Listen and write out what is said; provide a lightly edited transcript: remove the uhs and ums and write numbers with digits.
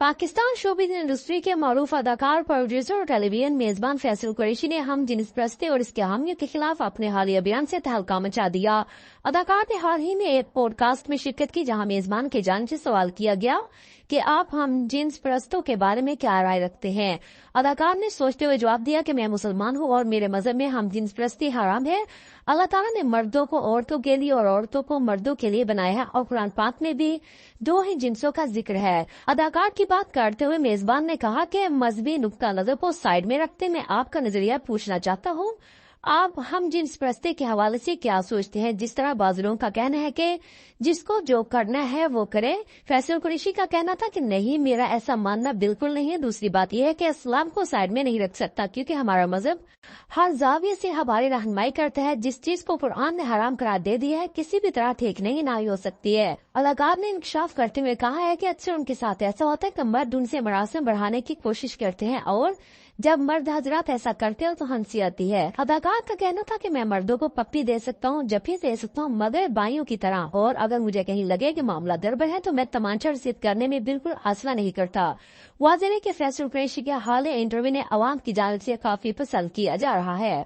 Pakistan showbiz industry के मारूफ अदाकार, producer और टेलीविजन मेजबान फैसल कुरैशी ने हम जिन्स परस्ती और इसके हामियों के खिलाफ अपने हालिया बयान से तहलका मचा दिया। अदाकार ने हाल ही में एक पॉडकास्ट में शिरकत की, जहां मेजबान की जानिब से सवाल किया गया कि आप हम जिन्स परस्तों के बारे में क्या राय रखते हैं। अदाकार ने सोचते हुए जवाब दिया कि मैं मुसलमान हूं और मेरे मजहब में हम जिन्स परस्ती हराम है। अल्लाह ताला ने मर्दों को औरतों के लिए और औरतों को मर्दों के लिए बनाया है और कुरान पाक में भी दो ही जिन्सों का जिक्र है। अदाकार की बात करते हुए मेजबान ने कहा कि मजहबी नुक्ता नजर को साइड में रखते मैं आपका नजरिया पूछना चाहता हूँ, आप हम जिन्स परस्ती के हवाले से क्या सोचते हैं। जिस तरह बाज़ लोगों का कहना है कि जिसको जो करना है वो करे, फैसल कुरैशी का कहना था कि नहीं, मेरा ऐसा मानना बिल्कुल नहीं है। दूसरी बात यह है कि इस्लाम को साइड में नहीं रख सकता, क्योंकि हमारा मजहब हर जाविये से हमारी रहनुमाई करता है। जिस चीज को कुरान ने हराम करार दे दिया है, किसी भी तरह ठीक नहीं ना हो सकती है। अदाकार ने इंकशाफ करते हुए कहा है कि अक्सर उनके साथ ऐसा होता है कि मर्द उनसे मरासिम बढ़ाने की कोशिश करते हैं और जब मर्द हजरात ऐसा करते हो तो हंसी आती है। अदाकार का कहना था कि मैं मर्दों को पप्पी दे सकता हूँ, जफ्फी दे सकता हूँ, मगर बाइयों की तरह, और अगर मुझे कहीं लगे कि मामला दरबर है तो मैं तमांचा रसीद करने में बिल्कुल आसरा नहीं करता। वाज़ेह है कि फैसल कुरैशी के हाल इंटरव्यू ने अवाम की जानिब से काफी पसंद किया जा रहा है।